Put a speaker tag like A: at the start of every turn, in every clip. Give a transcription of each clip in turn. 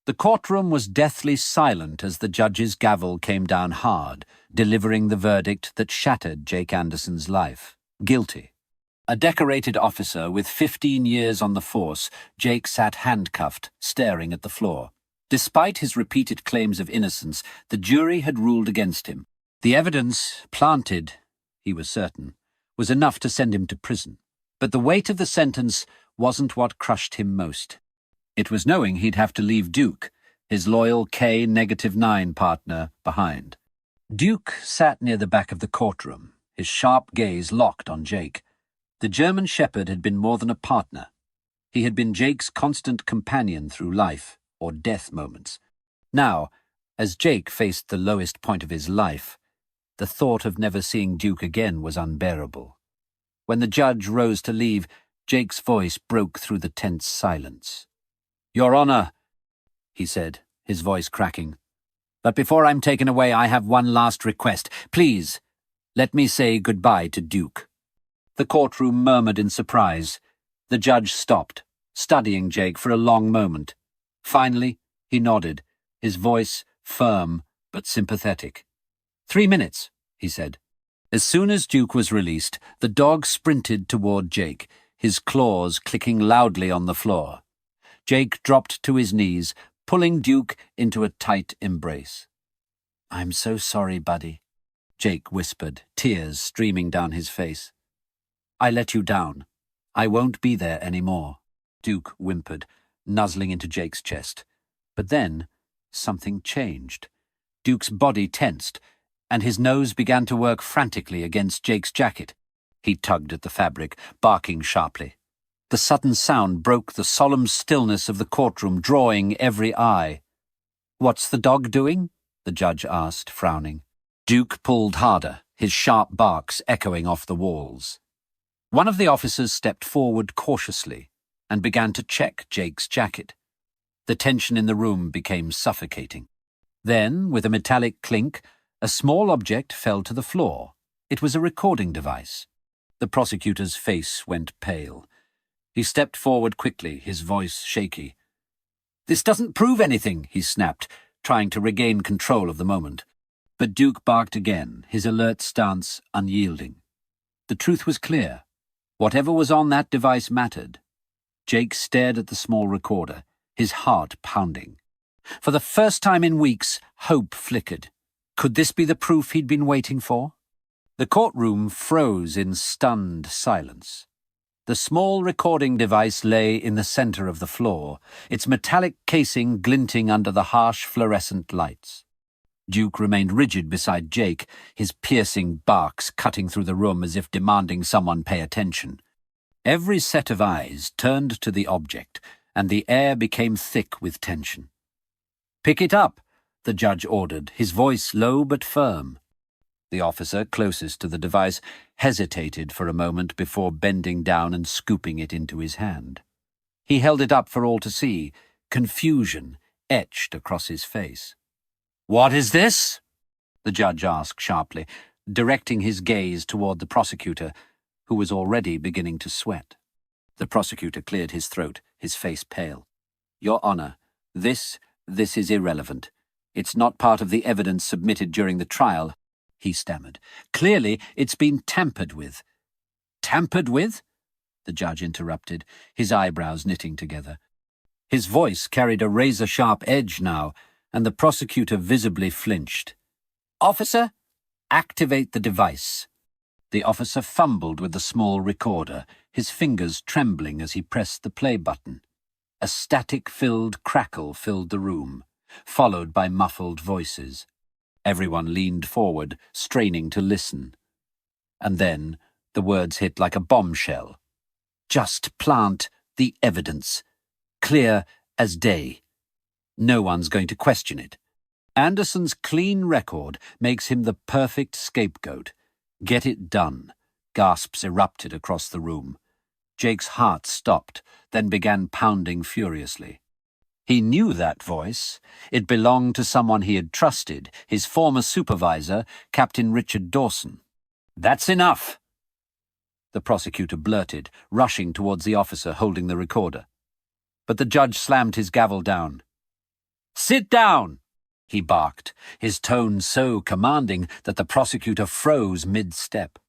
A: The courtroom was deathly silent as the judge's gavel came down hard, delivering the verdict that shattered Jake Anderson's life. Guilty. A decorated officer with 15 years on the force, Jake sat handcuffed, staring at the floor. Despite his repeated claims of innocence, the jury had ruled against him. The evidence, planted, he was certain, was enough to send him to prison. But the weight of the sentence wasn't what crushed him most. It was knowing he'd have to leave Duke, his loyal K-9 partner, behind. Duke sat near the back of the courtroom, his sharp gaze locked on Jake. The German shepherd had been more than a partner. He had been Jake's constant companion through life or death moments. Now, as Jake faced the lowest point of his life, the thought of never seeing Duke again was unbearable. When the judge rose to leave, Jake's voice broke through the tense silence. "Your Honor," he said, his voice cracking. "But before I'm taken away, I have one last request. Please, let me say goodbye to Duke." The courtroom murmured in surprise. The judge stopped, studying Jake for a long moment. Finally, he nodded, his voice firm but sympathetic. 3 minutes, he said. As soon as Duke was released, the dog sprinted toward Jake, his claws clicking loudly on the floor. Jake dropped to his knees, pulling Duke into a tight embrace. "I'm so sorry, buddy," Jake whispered, tears streaming down his face. "I let you down. I won't be there anymore," Duke whimpered, nuzzling into Jake's chest. But then, something changed. Duke's body tensed, and his nose began to work frantically against Jake's jacket. He tugged at the fabric, barking sharply. The sudden sound broke the solemn stillness of the courtroom, drawing every eye. "What's the dog doing?" the judge asked, frowning. Duke pulled harder, his sharp barks echoing off the walls. One of the officers stepped forward cautiously and began to check Jake's jacket. The tension in the room became suffocating. Then, with a metallic clink, a small object fell to the floor. It was a recording device. The prosecutor's face went pale. He stepped forward quickly, his voice shaky. "This doesn't prove anything," he snapped, trying to regain control of the moment. But Duke barked again, his alert stance unyielding. The truth was clear. Whatever was on that device mattered. Jake stared at the small recorder, his heart pounding. For the first time in weeks, hope flickered. Could this be the proof he'd been waiting for? The courtroom froze in stunned silence. The small recording device lay in the center of the floor, its metallic casing glinting under the harsh fluorescent lights. Duke remained rigid beside Jake, his piercing barks cutting through the room as if demanding someone pay attention. Every set of eyes turned to the object, and the air became thick with tension. "Pick it up," the judge ordered, his voice low but firm. The officer closest to the device hesitated for a moment before bending down and scooping it into his hand. He held it up for all to see, confusion etched across his face. "What is this?" the judge asked sharply, directing his gaze toward the prosecutor, who was already beginning to sweat. The prosecutor cleared his throat, his face pale. "Your Honor, this is irrelevant. It's not part of the evidence submitted during the trial," he stammered. "Clearly, it's been tampered with." "Tampered with?" the judge interrupted, his eyebrows knitting together. His voice carried a razor-sharp edge now, and the prosecutor visibly flinched. "Officer, activate the device." The officer fumbled with the small recorder, his fingers trembling as he pressed the play button. A static-filled crackle filled the room, followed by muffled voices. Everyone leaned forward, straining to listen. And then the words hit like a bombshell. "Just plant the evidence. Clear as day. No one's going to question it. Anderson's clean record makes him the perfect scapegoat. Get it done." Gasps erupted across the room. Jake's heart stopped, then began pounding furiously. He knew that voice. It belonged to someone he had trusted, his former supervisor, Captain Richard Dawson. "That's enough," the prosecutor blurted, rushing towards the officer holding the recorder. But the judge slammed his gavel down. "Sit down!" he barked, his tone so commanding that the prosecutor froze mid-step.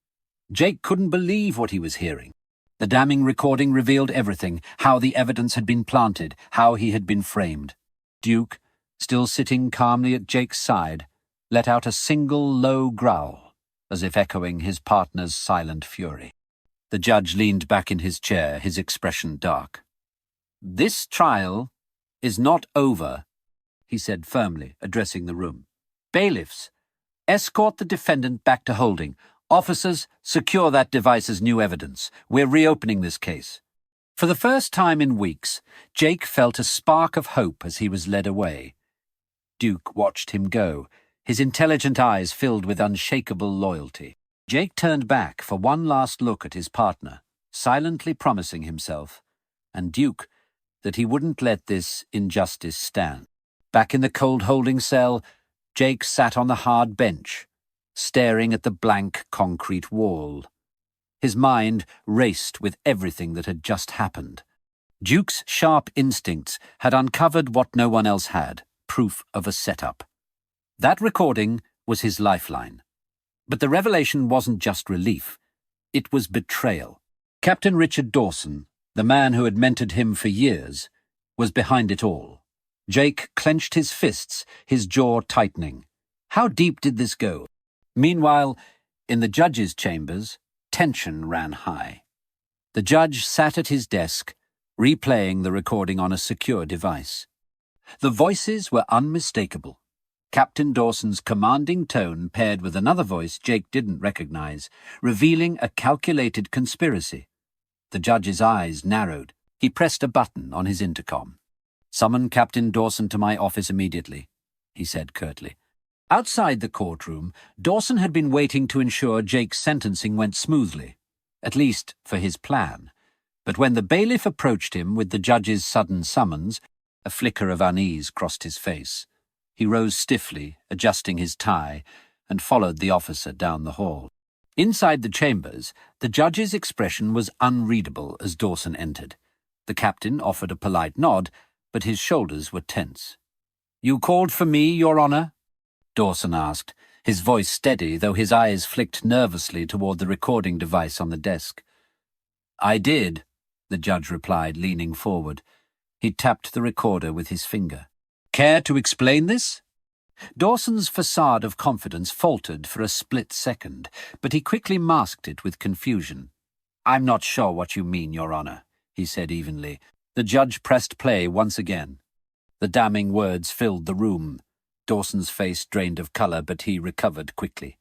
A: Jake couldn't believe what he was hearing. The damning recording revealed everything, how the evidence had been planted, how he had been framed. Duke, still sitting calmly at Jake's side, let out a single low growl, as if echoing his partner's silent fury. The judge leaned back in his chair, his expression dark. "This trial is not over," he said firmly, addressing the room. "Bailiffs, escort the defendant back to holding. Officers, secure that device as new evidence. We're reopening this case." For the first time in weeks, Jake felt a spark of hope as he was led away. Duke watched him go, his intelligent eyes filled with unshakable loyalty. Jake turned back for one last look at his partner, silently promising himself, and Duke, that he wouldn't let this injustice stand. Back in the cold holding cell, Jake sat on the hard bench, staring at the blank concrete wall. His mind raced with everything that had just happened. Duke's sharp instincts had uncovered what no one else had, proof of a setup. That recording was his lifeline. But the revelation wasn't just relief. It was betrayal. Captain Richard Dawson, the man who had mentored him for years, was behind it all. Jake clenched his fists, his jaw tightening. How deep did this go? Meanwhile, in the judge's chambers, tension ran high. The judge sat at his desk, replaying the recording on a secure device. The voices were unmistakable. Captain Dawson's commanding tone paired with another voice Jake didn't recognize, revealing a calculated conspiracy. The judge's eyes narrowed. He pressed a button on his intercom. "Summon Captain Dawson to my office immediately," he said curtly. Outside the courtroom, Dawson had been waiting to ensure Jake's sentencing went smoothly, at least for his plan. But when the bailiff approached him with the judge's sudden summons, a flicker of unease crossed his face. He rose stiffly, adjusting his tie, and followed the officer down the hall. Inside the chambers, the judge's expression was unreadable as Dawson entered. The captain offered a polite nod, but his shoulders were tense. "You called for me, Your Honor?" Dawson asked, his voice steady, though his eyes flicked nervously toward the recording device on the desk. "I did," the judge replied, leaning forward. He tapped the recorder with his finger. "Care to explain this?" Dawson's facade of confidence faltered for a split second, but he quickly masked it with confusion. "I'm not sure what you mean, Your Honor," he said evenly. The judge pressed play once again. The damning words filled the room. Dawson's face drained of color, but he recovered quickly.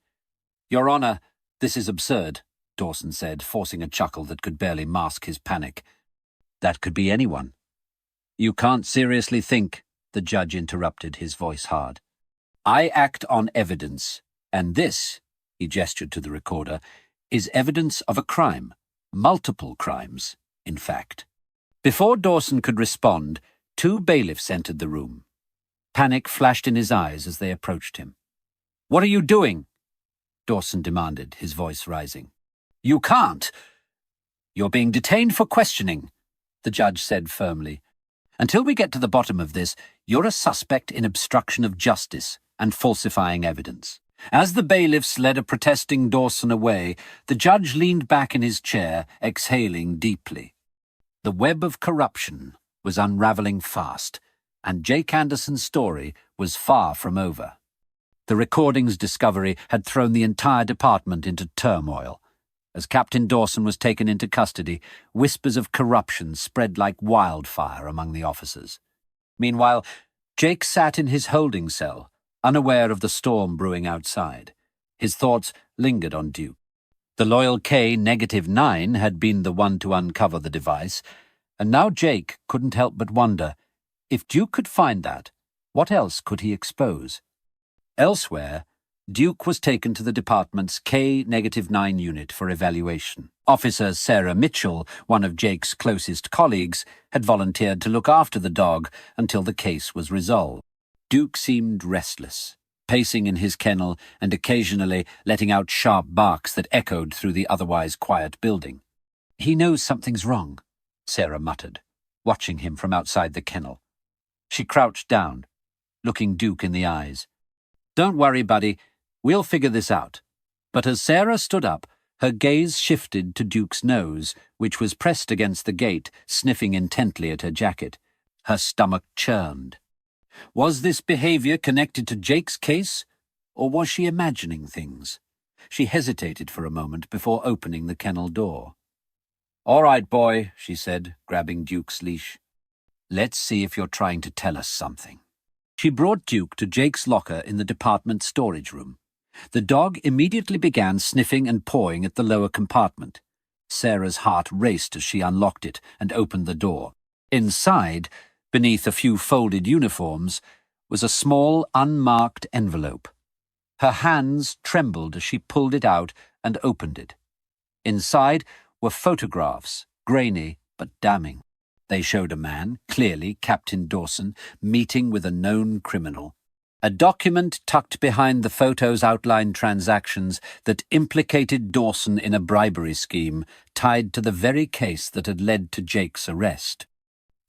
A: "Your Honor, this is absurd," Dawson said, forcing a chuckle that could barely mask his panic. "That could be anyone." "You can't seriously think," the judge interrupted, his voice hard. "I act on evidence, and this," he gestured to the recorder, "is evidence of a crime. Multiple crimes, in fact." Before Dawson could respond, two bailiffs entered the room. Panic flashed in his eyes as they approached him. "What are you doing?" Dawson demanded, his voice rising. "You can't. You're being detained for questioning," the judge said firmly. "Until we get to the bottom of this, you're a suspect in obstruction of justice and falsifying evidence." As the bailiffs led a protesting Dawson away, the judge leaned back in his chair, exhaling deeply. The web of corruption was unraveling fast, and Jake Anderson's story was far from over. The recording's discovery had thrown the entire department into turmoil. As Captain Dawson was taken into custody, whispers of corruption spread like wildfire among the officers. Meanwhile, Jake sat in his holding cell, unaware of the storm brewing outside. His thoughts lingered on Duke. The loyal K-9 had been the one to uncover the device, and now Jake couldn't help but wonder, if Duke could find that, what else could he expose? Elsewhere, Duke was taken to the department's K-9 unit for evaluation. Officer Sarah Mitchell, one of Jake's closest colleagues, had volunteered to look after the dog until the case was resolved. Duke seemed restless, pacing in his kennel and occasionally letting out sharp barks that echoed through the otherwise quiet building. "He knows something's wrong," Sarah muttered, watching him from outside the kennel. She crouched down, looking Duke in the eyes. "Don't worry, buddy. We'll figure this out." But as Sarah stood up, her gaze shifted to Duke's nose, which was pressed against the gate, sniffing intently at her jacket. Her stomach churned. Was this behavior connected to Jake's case, or was she imagining things? She hesitated for a moment before opening the kennel door. "All right, boy," she said, grabbing Duke's leash. "Let's see if you're trying to tell us something." She brought Duke to Jake's locker in the department storage room. The dog immediately began sniffing and pawing at the lower compartment. Sarah's heart raced as she unlocked it and opened the door. Inside, beneath a few folded uniforms, was a small, unmarked envelope. Her hands trembled as she pulled it out and opened it. Inside were photographs, grainy but damning. They showed a man, clearly Captain Dawson, meeting with a known criminal. A document tucked behind the photos outlined transactions that implicated Dawson in a bribery scheme tied to the very case that had led to Jake's arrest.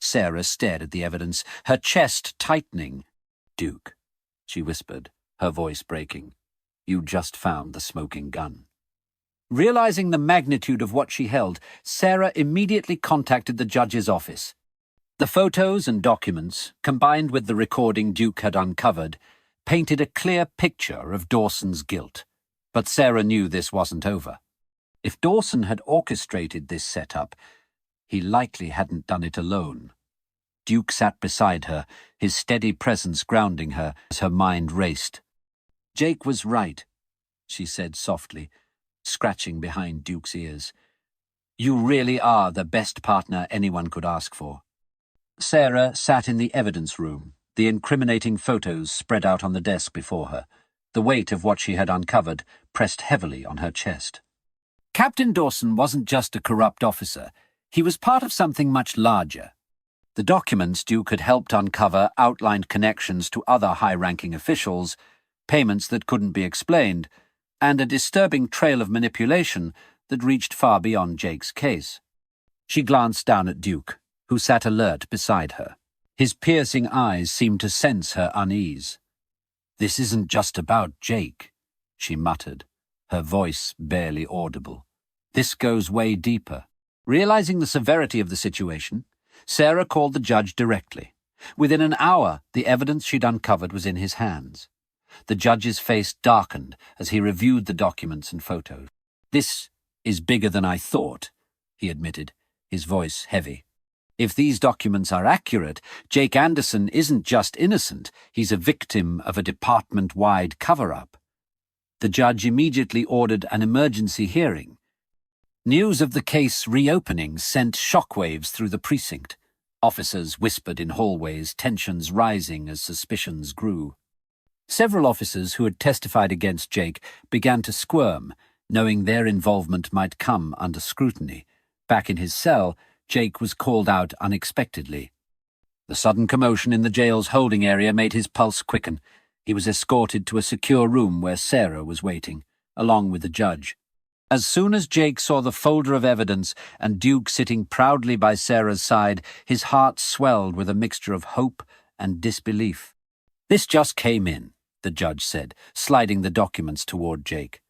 A: Sarah stared at the evidence, her chest tightening. "Duke," she whispered, her voice breaking, "you just found the smoking gun." Realizing the magnitude of what she held, Sarah immediately contacted the judge's office. The photos and documents, combined with the recording Duke had uncovered, painted a clear picture of Dawson's guilt. But Sarah knew this wasn't over. If Dawson had orchestrated this setup, he likely hadn't done it alone. Duke sat beside her, his steady presence grounding her as her mind raced. "Jake was right," she said softly, scratching behind Duke's ears. "You really are the best partner anyone could ask for." Sarah sat in the evidence room, the incriminating photos spread out on the desk before her, the weight of what she had uncovered pressed heavily on her chest. Captain Dawson wasn't just a corrupt officer. He was part of something much larger. The documents Duke had helped uncover outlined connections to other high-ranking officials, payments that couldn't be explained, and a disturbing trail of manipulation that reached far beyond Jake's case. She glanced down at Duke, who sat alert beside her. His piercing eyes seemed to sense her unease. "This isn't just about Jake," she muttered, her voice barely audible. "This goes way deeper." Realizing the severity of the situation, Sarah called the judge directly. Within an hour, the evidence she'd uncovered was in his hands. The judge's face darkened as he reviewed the documents and photos. "This is bigger than I thought," he admitted, his voice heavy. "If these documents are accurate, Jake Anderson isn't just innocent, he's a victim of a department-wide cover-up." The judge immediately ordered an emergency hearing. News of the case reopening sent shockwaves through the precinct. Officers whispered in hallways, tensions rising as suspicions grew. Several officers who had testified against Jake began to squirm, knowing their involvement might come under scrutiny. Back in his cell, Jake was called out unexpectedly. The sudden commotion in the jail's holding area made his pulse quicken. He was escorted to a secure room where Sarah was waiting, along with the judge. As soon as Jake saw the folder of evidence and Duke sitting proudly by Sarah's side, his heart swelled with a mixture of hope and disbelief. "This just came in," the judge said, sliding the documents toward Jake.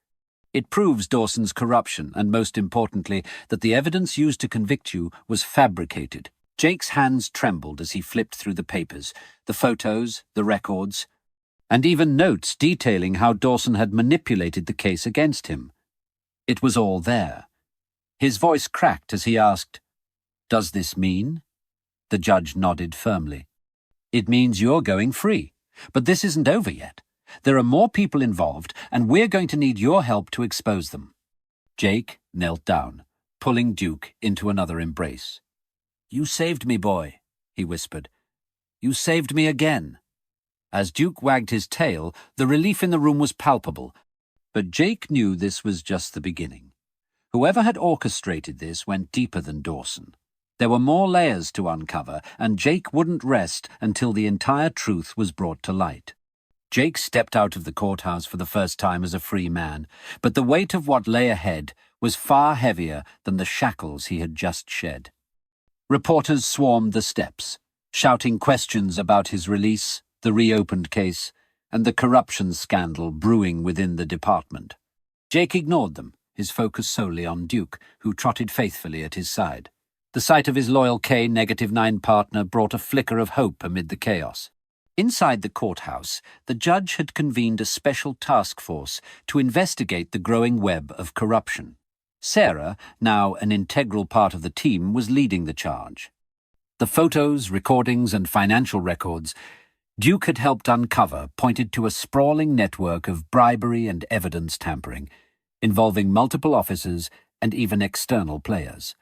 A: "It proves Dawson's corruption and, most importantly, that the evidence used to convict you was fabricated." Jake's hands trembled as he flipped through the papers, the photos, the records, and even notes detailing how Dawson had manipulated the case against him. It was all there. His voice cracked as he asked, "Does this mean?" The judge nodded firmly. "It means you're going free. But this isn't over yet. There are more people involved, and we're going to need your help to expose them." Jake knelt down, pulling Duke into another embrace. "You saved me, boy," he whispered. "You saved me again." As Duke wagged his tail, the relief in the room was palpable, but Jake knew this was just the beginning. Whoever had orchestrated this went deeper than Dawson. There were more layers to uncover, and Jake wouldn't rest until the entire truth was brought to light. Jake stepped out of the courthouse for the first time as a free man, but the weight of what lay ahead was far heavier than the shackles he had just shed. Reporters swarmed the steps, shouting questions about his release, the reopened case, and the corruption scandal brewing within the department. Jake ignored them, his focus solely on Duke, who trotted faithfully at his side. The sight of his loyal K-9 partner brought a flicker of hope amid the chaos. Inside the courthouse, the judge had convened a special task force to investigate the growing web of corruption. Sarah, now an integral part of the team, was leading the charge. The photos, recordings, and financial records Duke had helped uncover pointed to a sprawling network of bribery and evidence tampering, involving multiple officers and even external players.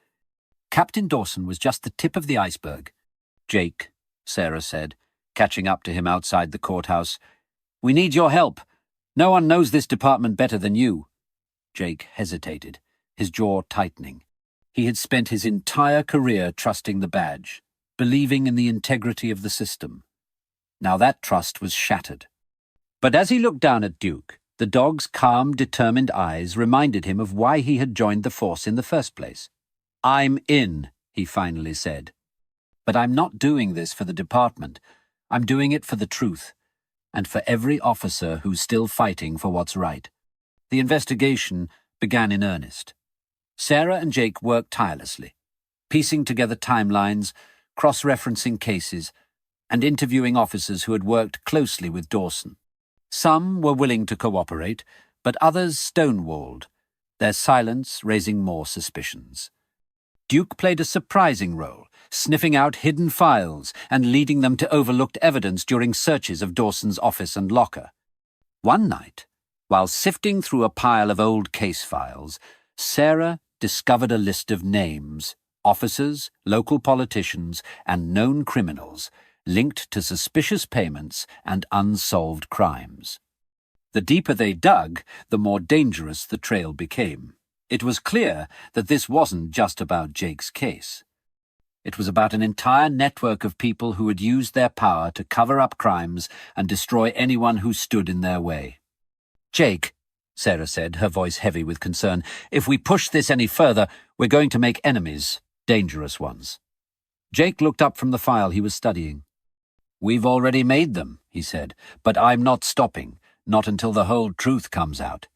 A: Captain Dawson was just the tip of the iceberg. "Jake," Sarah said, catching up to him outside the courthouse, "we need your help. No one knows this department better than you." Jake hesitated, his jaw tightening. He had spent his entire career trusting the badge, believing in the integrity of the system. Now that trust was shattered. But as he looked down at Duke, the dog's calm, determined eyes reminded him of why he had joined the force in the first place. "I'm in," he finally said. "But I'm not doing this for the department. I'm doing it for the truth, and for every officer who's still fighting for what's right." The investigation began in earnest. Sarah and Jake worked tirelessly, piecing together timelines, cross-referencing cases, and interviewing officers who had worked closely with Dawson. Some were willing to cooperate, but others stonewalled, their silence raising more suspicions. Duke played a surprising role, sniffing out hidden files and leading them to overlooked evidence during searches of Dawson's office and locker. One night, while sifting through a pile of old case files, Sarah discovered a list of names, officers, local politicians, and known criminals linked to suspicious payments and unsolved crimes. The deeper they dug, the more dangerous the trail became. It was clear that this wasn't just about Jake's case. It was about an entire network of people who had used their power to cover up crimes and destroy anyone who stood in their way. "Jake," Sarah said, her voice heavy with concern, "if we push this any further, we're going to make enemies, dangerous ones." Jake looked up from the file he was studying. "We've already made them," he said, "but I'm not stopping, not until the whole truth comes out."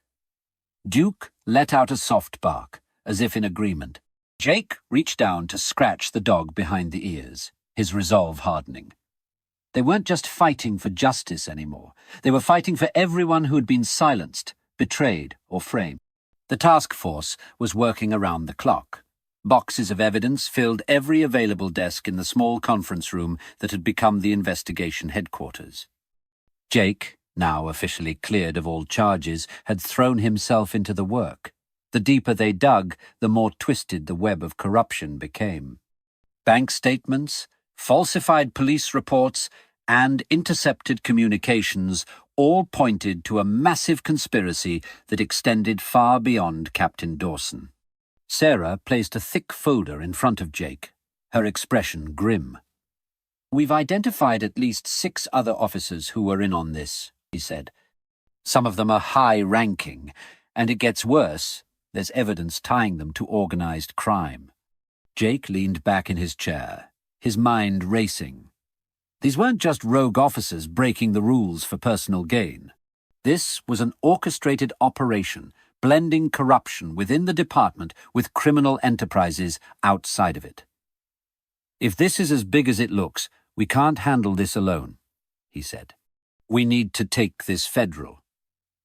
A: Duke let out a soft bark, as if in agreement. Jake reached down to scratch the dog behind the ears, his resolve hardening. They weren't just fighting for justice anymore. They were fighting for everyone who had been silenced, betrayed, or framed. The task force was working around the clock. Boxes of evidence filled every available desk in the small conference room that had become the investigation headquarters. Jake, now officially cleared of all charges, had thrown himself into the work. The deeper they dug, the more twisted the web of corruption became. Bank statements, falsified police reports, and intercepted communications all pointed to a massive conspiracy that extended far beyond Captain Dawson. Sarah placed a thick folder in front of Jake, her expression grim. "We've identified at least 6 other officers who were in on this," he said. "Some of them are high-ranking, and it gets worse. There's evidence tying them to organized crime." Jake leaned back in his chair, his mind racing. These weren't just rogue officers breaking the rules for personal gain. This was an orchestrated operation, blending corruption within the department with criminal enterprises outside of it. "If this is as big as it looks, we can't handle this alone," he said. "We need to take this federal."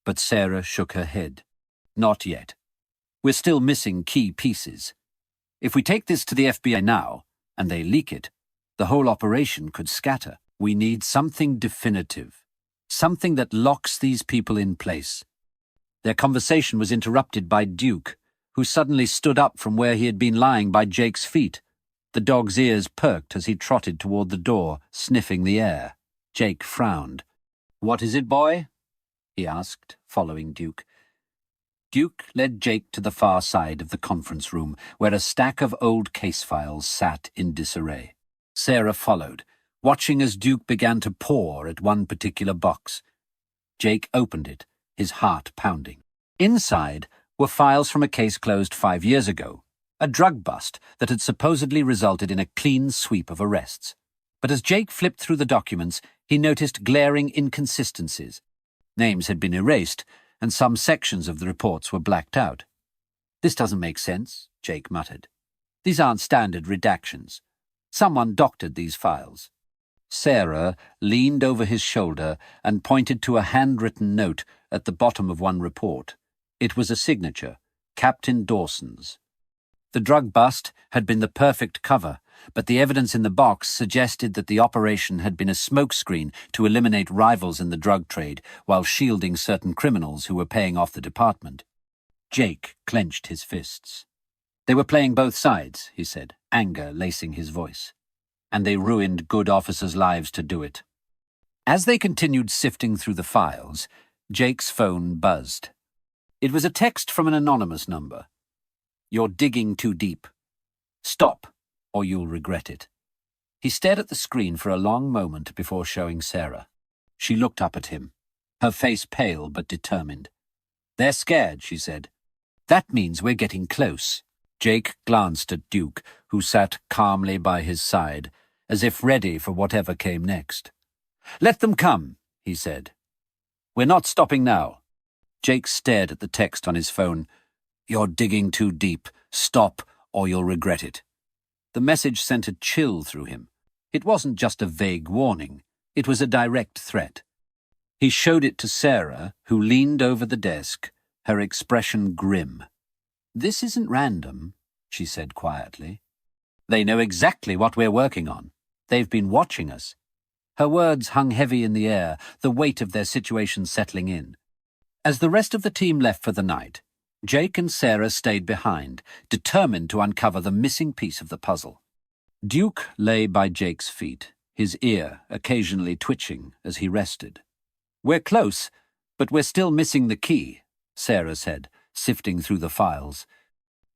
A: But Sarah shook her head. "Not yet. We're still missing key pieces. If we take this to the FBI now, and they leak it, the whole operation could scatter. We need something definitive, something that locks these people in place." Their conversation was interrupted by Duke, who suddenly stood up from where he had been lying by Jake's feet. The dog's ears perked as he trotted toward the door, sniffing the air. Jake frowned. "What is it, boy?" he asked, following Duke. Duke led Jake to the far side of the conference room, where a stack of old case files sat in disarray. Sarah followed, watching as Duke began to paw at one particular box. Jake opened it, his heart pounding. Inside were files from a case closed 5 years ago, a drug bust that had supposedly resulted in a clean sweep of arrests. But as Jake flipped through the documents, he noticed glaring inconsistencies. Names had been erased, and some sections of the reports were blacked out. "This doesn't make sense," Jake muttered. "These aren't standard redactions. Someone doctored these files." Sarah leaned over his shoulder and pointed to a handwritten note at the bottom of one report. It was a signature, Captain Dawson's. The drug bust had been the perfect cover, but the evidence in the box suggested that the operation had been a smokescreen to eliminate rivals in the drug trade while shielding certain criminals who were paying off the department. Jake clenched his fists. "They were playing both sides," he said, anger lacing his voice. "And they ruined good officers' lives to do it." As they continued sifting through the files, Jake's phone buzzed. It was a text from an anonymous number. "You're digging too deep. Stop, or you'll regret it." He stared at the screen for a long moment before showing Sarah. She looked up at him, her face pale but determined. "They're scared," she said. "That means we're getting close." Jake glanced at Duke, who sat calmly by his side, as if ready for whatever came next. "Let them come," he said. "We're not stopping now." Jake stared at the text on his phone. "You're digging too deep. Stop, or you'll regret it." The message sent a chill through him. It wasn't just a vague warning. It was a direct threat. He showed it to Sarah, who leaned over the desk, her expression grim. "This isn't random," she said quietly. "They know exactly what we're working on. They've been watching us." Her words hung heavy in the air, the weight of their situation settling in. As the rest of the team left for the night, Jake and Sarah stayed behind, determined to uncover the missing piece of the puzzle. Duke lay by Jake's feet, his ear occasionally twitching as he rested. "We're close, but we're still missing the key," Sarah said, sifting through the files.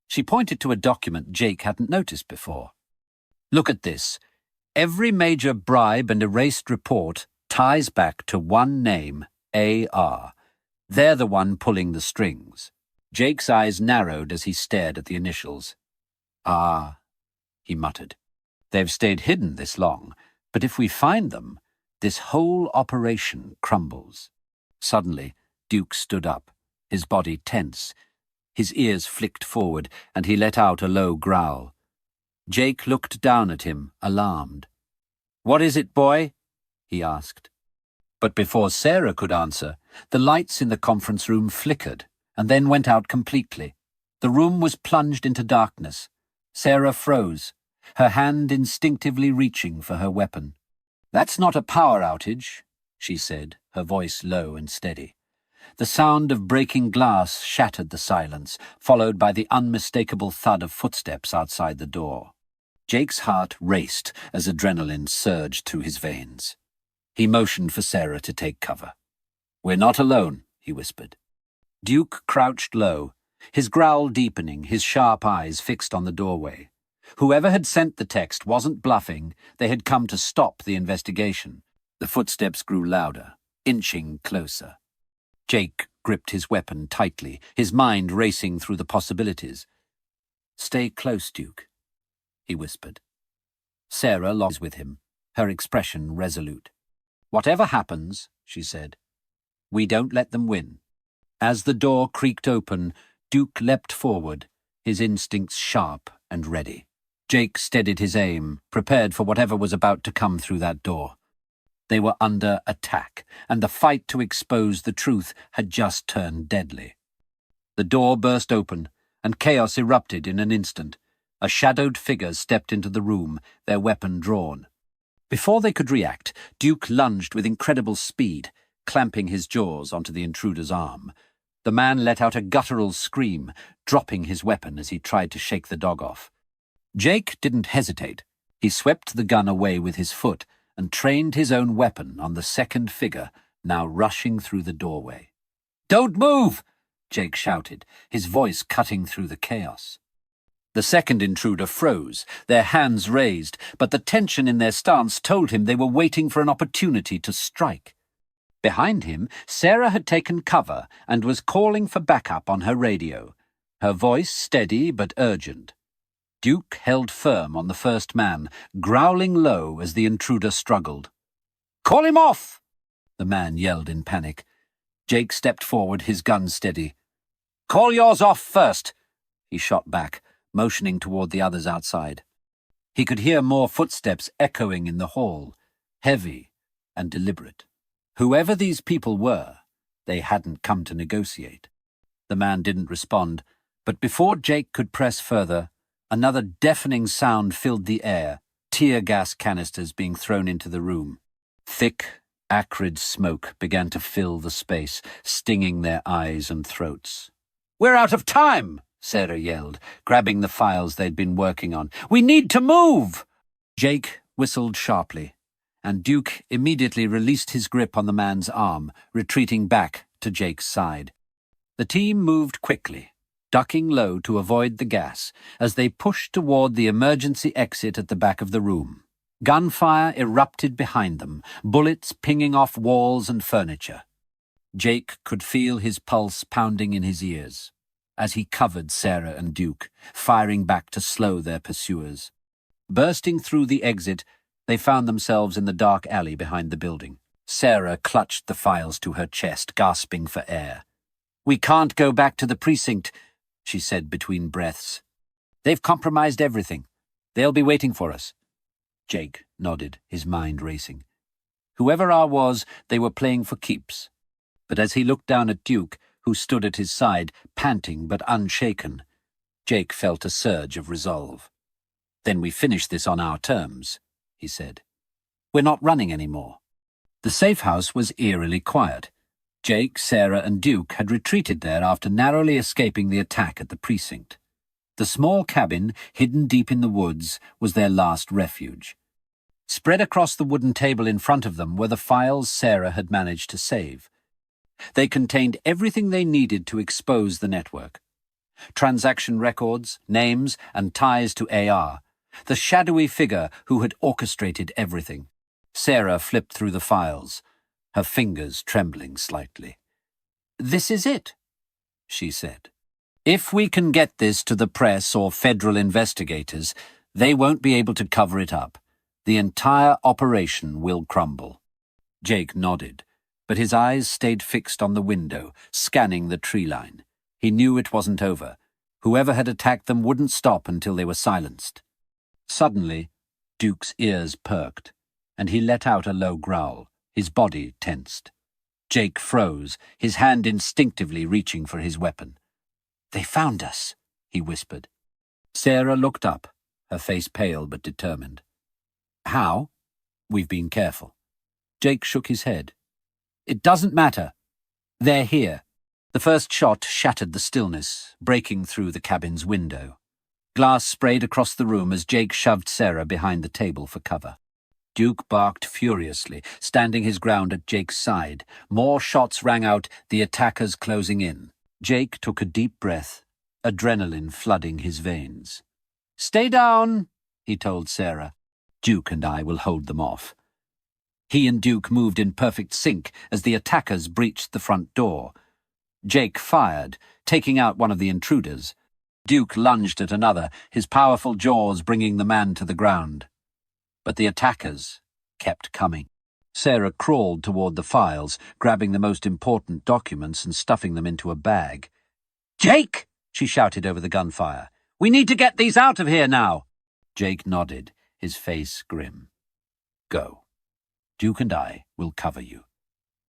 A: She pointed to a document Jake hadn't noticed before. "Look at this. Every major bribe and erased report ties back to one name, A.R. They're the one pulling the strings." Jake's eyes narrowed as he stared at the initials. "Ah," he muttered. "They've stayed hidden this long, but if we find them, this whole operation crumbles." Suddenly, Duke stood up, his body tense. His ears flicked forward, and he let out a low growl. Jake looked down at him, alarmed. "What is it, boy?" he asked. But before Sarah could answer, the lights in the conference room flickered and then went out completely. The room was plunged into darkness. Sarah froze, her hand instinctively reaching for her weapon. "That's not a power outage," she said, her voice low and steady. The sound of breaking glass shattered the silence, followed by the unmistakable thud of footsteps outside the door. Jake's heart raced as adrenaline surged through his veins. He motioned for Sarah to take cover. "We're not alone," he whispered. Duke crouched low, his growl deepening, his sharp eyes fixed on the doorway. Whoever had sent the text wasn't bluffing. They had come to stop the investigation. The footsteps grew louder, inching closer. Jake gripped his weapon tightly, his mind racing through the possibilities. "Stay close, Duke," he whispered. Sarah locked with him, her expression resolute. "Whatever happens," she said, "we don't let them win." As the door creaked open, Duke leapt forward, his instincts sharp and ready. Jake steadied his aim, prepared for whatever was about to come through that door. They were under attack, and the fight to expose the truth had just turned deadly. The door burst open, and chaos erupted in an instant. A shadowed figure stepped into the room, their weapon drawn. Before they could react, Duke lunged with incredible speed, clamping his jaws onto the intruder's arm. The man let out a guttural scream, dropping his weapon as he tried to shake the dog off. Jake didn't hesitate. He swept the gun away with his foot and trained his own weapon on the second figure, now rushing through the doorway. "Don't move!" Jake shouted, his voice cutting through the chaos. The second intruder froze, their hands raised, but the tension in their stance told him they were waiting for an opportunity to strike. Behind him, Sarah had taken cover and was calling for backup on her radio, her voice steady but urgent. Duke held firm on the first man, growling low as the intruder struggled. "Call him off!" the man yelled in panic. Jake stepped forward, his gun steady. "Call yours off first," he shot back, motioning toward the others outside. He could hear more footsteps echoing in the hall, heavy and deliberate. Whoever these people were, they hadn't come to negotiate. The man didn't respond, but before Jake could press further, another deafening sound filled the air, tear gas canisters being thrown into the room. Thick, acrid smoke began to fill the space, stinging their eyes and throats. "We're out of time!" Sarah yelled, grabbing the files they'd been working on. "We need to move!" Jake whistled sharply, and Duke immediately released his grip on the man's arm, retreating back to Jake's side. The team moved quickly, ducking low to avoid the gas, as they pushed toward the emergency exit at the back of the room. Gunfire erupted behind them, bullets pinging off walls and furniture. Jake could feel his pulse pounding in his ears as he covered Sarah and Duke, firing back to slow their pursuers. Bursting through the exit, they found themselves in the dark alley behind the building. Sarah clutched the files to her chest, gasping for air. "We can't go back to the precinct," she said between breaths. "They've compromised everything. They'll be waiting for us." Jake nodded, his mind racing. Whoever R was, they were playing for keeps. But as he looked down at Duke, who stood at his side, panting but unshaken, Jake felt a surge of resolve. "Then we finish this on our terms," he said. "We're not running anymore." The safe house was eerily quiet. Jake, Sarah, and Duke had retreated there after narrowly escaping the attack at the precinct. The small cabin, hidden deep in the woods, was their last refuge. Spread across the wooden table in front of them were the files Sarah had managed to save. They contained everything they needed to expose the network. Transaction records, names, and ties to AR. The shadowy figure who had orchestrated everything. Sarah flipped through the files, her fingers trembling slightly. "This is it," she said. "If we can get this to the press or federal investigators, they won't be able to cover it up. The entire operation will crumble." Jake nodded, but his eyes stayed fixed on the window, scanning the tree line. He knew it wasn't over. Whoever had attacked them wouldn't stop until they were silenced. Suddenly, Duke's ears perked, and he let out a low growl, his body tensed. Jake froze, his hand instinctively reaching for his weapon. "They found us," he whispered. Sarah looked up, her face pale but determined. "How?" "We've been careful." Jake shook his head. "It doesn't matter. They're here." The first shot shattered the stillness, breaking through the cabin's window. Glass sprayed across the room as Jake shoved Sarah behind the table for cover. Duke barked furiously, standing his ground at Jake's side. More shots rang out, the attackers closing in. Jake took a deep breath, adrenaline flooding his veins. "Stay down," he told Sarah. "Duke and I will hold them off." He and Duke moved in perfect sync as the attackers breached the front door. Jake fired, taking out one of the intruders. Duke lunged at another, his powerful jaws bringing the man to the ground. But the attackers kept coming. Sarah crawled toward the files, grabbing the most important documents and stuffing them into a bag. "Jake!" she shouted over the gunfire. "We need to get these out of here now!" Jake nodded, his face grim. "Go. Duke and I will cover you."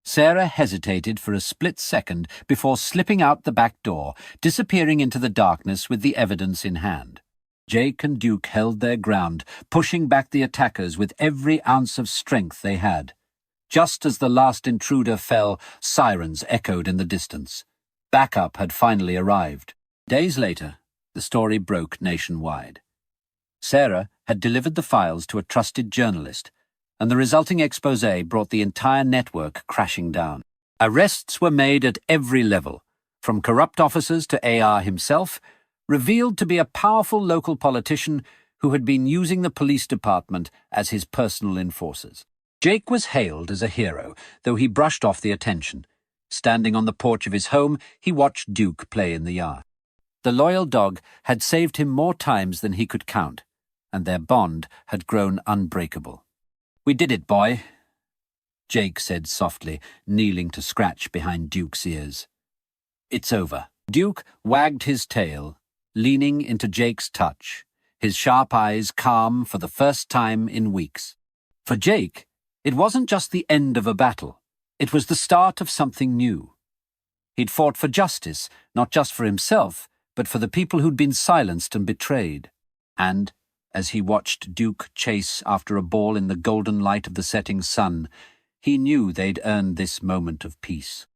A: Sarah hesitated for a split second before slipping out the back door, disappearing into the darkness with the evidence in hand. Jake and Duke held their ground, pushing back the attackers with every ounce of strength they had. Just as the last intruder fell, sirens echoed in the distance. Backup had finally arrived. Days later, the story broke nationwide. Sarah had delivered the files to a trusted journalist, and the resulting exposé brought the entire network crashing down. Arrests were made at every level, from corrupt officers to AR himself, revealed to be a powerful local politician who had been using the police department as his personal enforcers. Jake was hailed as a hero, though he brushed off the attention. Standing on the porch of his home, he watched Duke play in the yard. The loyal dog had saved him more times than he could count, and their bond had grown unbreakable. "We did it, boy," Jake said softly, kneeling to scratch behind Duke's ears. "It's over." Duke wagged his tail, leaning into Jake's touch, his sharp eyes calm for the first time in weeks. For Jake, it wasn't just the end of a battle. It was the start of something new. He'd fought for justice, not just for himself, but for the people who'd been silenced and betrayed. And, as he watched Duke chase after a ball in the golden light of the setting sun, he knew they'd earned this moment of peace.